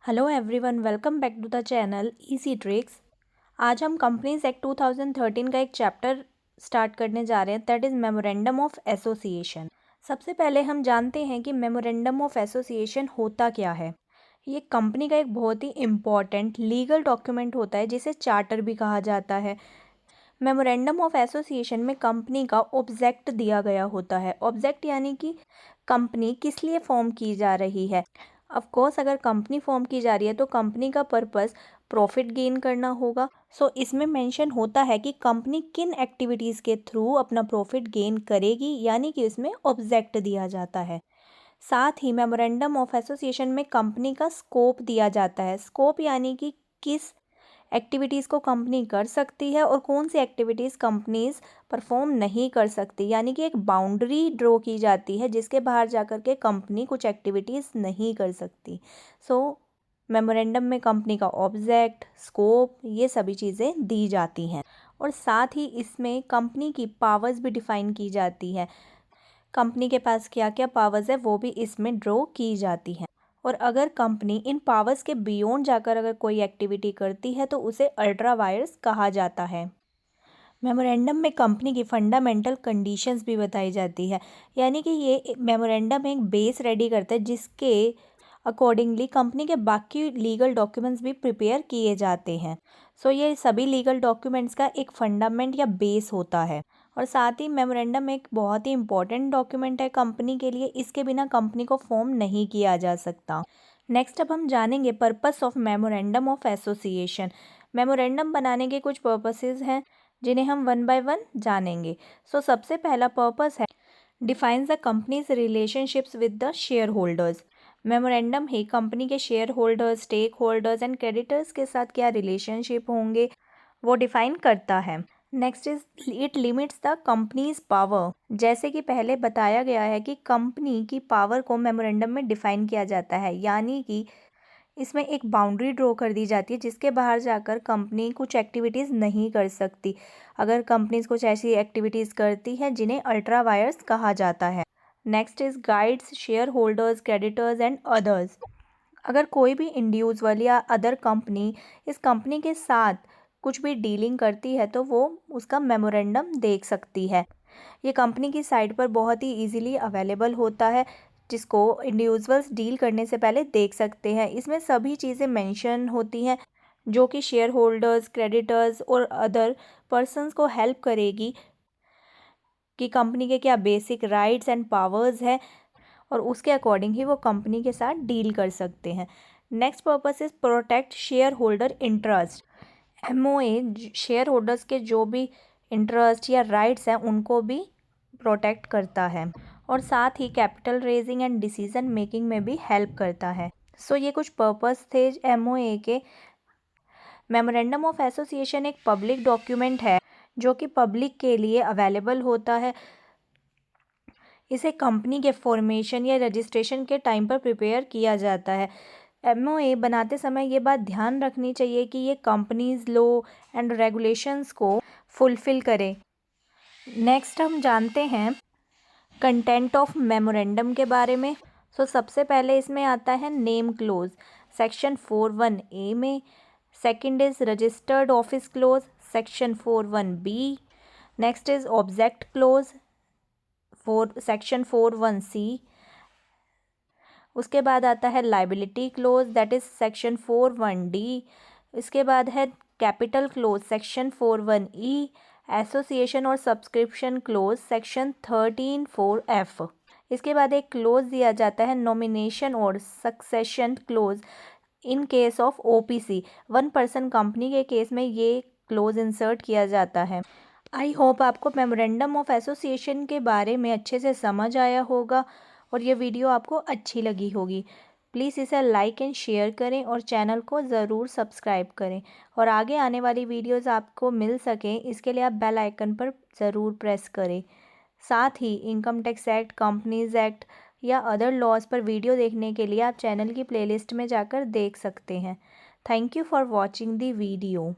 Hello everyone, welcome back to the channel easy tricks. आज हम companies act 2013 का एक चैप्टर स्टार्ट करने जा रहे हैं, that is memorandum of association. सबसे पहले हम जानते हैं कि मेमोरेंडम ऑफ एसोसिएशन होता क्या है। ये कंपनी का एक बहुत ही इम्पॉर्टेंट लीगल डॉक्यूमेंट होता है जिसे चार्टर भी कहा जाता है। मेमोरेंडम ऑफ एसोसिएशन में कंपनी का ऑब्जेक्ट दिया गया होता है। ऑब्जेक्ट यानी कि कंपनी किस लिए फॉर्म की जा रही है। ऑफ कोर्स अगर कंपनी फॉर्म की जा रही है तो कंपनी का पर्पस प्रॉफिट गेन करना होगा। इसमें मेंशन होता है कि कंपनी किन एक्टिविटीज़ के थ्रू अपना प्रॉफिट गेन करेगी, यानी कि इसमें ऑब्जेक्ट दिया जाता है। साथ ही मेमोरेंडम ऑफ एसोसिएशन में कंपनी का स्कोप दिया जाता है। स्कोप यानी कि किस एक्टिविटीज़ को कंपनी कर सकती है और कौन सी एक्टिविटीज़ कंपनीज परफॉर्म नहीं कर सकती, यानी कि एक बाउंड्री ड्रॉ की जाती है जिसके बाहर जाकर के कंपनी कुछ एक्टिविटीज़ नहीं कर सकती। मेमोरेंडम में कंपनी का ऑब्जेक्ट, स्कोप, ये सभी चीज़ें दी जाती हैं और साथ ही इसमें कंपनी की पावर्स भी डिफाइन की जाती है। कंपनी के पास क्या क्या पावर्स है वो भी इसमें ड्रॉ की जाती हैं। और अगर कंपनी इन पावर्स के बियॉन्ड जाकर अगर कोई एक्टिविटी करती है तो उसे अल्ट्रा वायर्स कहा जाता है। मेमोरेंडम में कंपनी की फंडामेंटल कंडीशंस भी बताई जाती है, यानी कि ये मेमोरेंडम एक बेस रेडी करता है जिसके अकॉर्डिंगली कंपनी के बाकी लीगल डॉक्यूमेंट्स भी प्रिपेयर किए जाते हैं। ये सभी लीगल डॉक्यूमेंट्स का एक फंडामेंट या बेस होता है। और साथ ही मेमोरेंडम एक बहुत ही इंपॉर्टेंट डॉक्यूमेंट है कंपनी के लिए, इसके बिना कंपनी को फॉर्म नहीं किया जा सकता। नेक्स्ट अब हम जानेंगे purpose of memorandum of association. Memorandum बनाने के कुछ पर्पसेस हैं जिन्हें हम वन बाय वन जानेंगे। सबसे पहला पर्पस है defines the companies relationships with the share holders. Memorandum ही कंपनी के share holders, stake holders and creditors के साथ क्या रिलेशनशिप होंगे वो डिफाइन करता है। Next is it limits the companies power. जैसे कि पहले बताया गया है कि कंपनी की पावर को मेमोरेंडम में डिफाइन किया जाता है, यानी कि इसमें एक बाउंड्री ड्रॉ कर दी जाती है जिसके बाहर जाकर कंपनी कुछ एक्टिविटीज़ नहीं कर सकती। अगर कंपनीज कुछ ऐसी एक्टिविटीज़ करती है जिन्हें अल्ट्रा वायर्स कहा जाता है। Next is guides share holders, creditors and others. अगर कोई भी इंडिविजुअल या अदर कंपनी इस कंपनी के साथ कुछ भी डीलिंग करती है तो वो उसका मेमोरेंडम देख सकती है। ये कंपनी की साइट पर बहुत ही इजीली अवेलेबल होता है जिसको इंडिविजुअल्स डील करने से पहले देख सकते हैं। इसमें सभी चीज़ें मेंशन होती हैं जो कि शेयर होल्डर्स, क्रेडिटर्स और अदर पर्सन्स को हेल्प करेगी कि कंपनी के क्या बेसिक राइट्स एंड पावर्स हैं और उसके अकॉर्डिंग ही वो कंपनी के साथ डील कर सकते हैं। Next purpose is protect share holder interest. MOA share holders के जो भी इंटरेस्ट या राइट्स हैं उनको भी प्रोटेक्ट करता है और साथ ही capital raising and decision making में भी हेल्प करता है। ये कुछ पर्पस थे एमओए के। मेमोरेंडम ऑफ एसोसिएशन एक पब्लिक डॉक्यूमेंट है जो कि पब्लिक के लिए अवेलेबल होता है। इसे कंपनी के फॉर्मेशन या रजिस्ट्रेशन के टाइम पर प्रिपेयर किया जाता है। एमओए बनाते समय ये बात ध्यान रखनी चाहिए कि ये कंपनीज लॉ एंड रेगुलेशंस को फुलफिल करे। नेक्स्ट हम जानते हैं कंटेंट ऑफ मेमोरेंडम के बारे में। सबसे पहले इसमें आता है नेम क्लोज सेक्शन 41A में। Second is registered office close section 41B। Next is object close section 41C। उसके बाद आता है liability close that is section 41D। इसके बाद है capital close section 41E। Association और सब्सक्रिप्शन क्लोज सेक्शन 13(4)(f). इसके बाद एक क्लोज दिया जाता है नॉमिनेशन और succession close in case of OPC, one person company के केस में ये क्लोज इंसर्ट किया जाता है। आई होप आपको मेमोरेंडम ऑफ एसोसिएशन के बारे में अच्छे से समझ आया होगा और ये वीडियो आपको अच्छी लगी होगी। प्लीज़ इसे लाइक एंड शेयर करें और चैनल को ज़रूर सब्सक्राइब करें और आगे आने वाली वीडियोस आपको मिल सकें इसके लिए आप बेल आइकन पर ज़रूर प्रेस करें। साथ ही income tax act, companies act या अदर लॉज पर वीडियो देखने के लिए आप चैनल की प्लेलिस्ट में जाकर देख सकते हैं। Thank you for watching the video.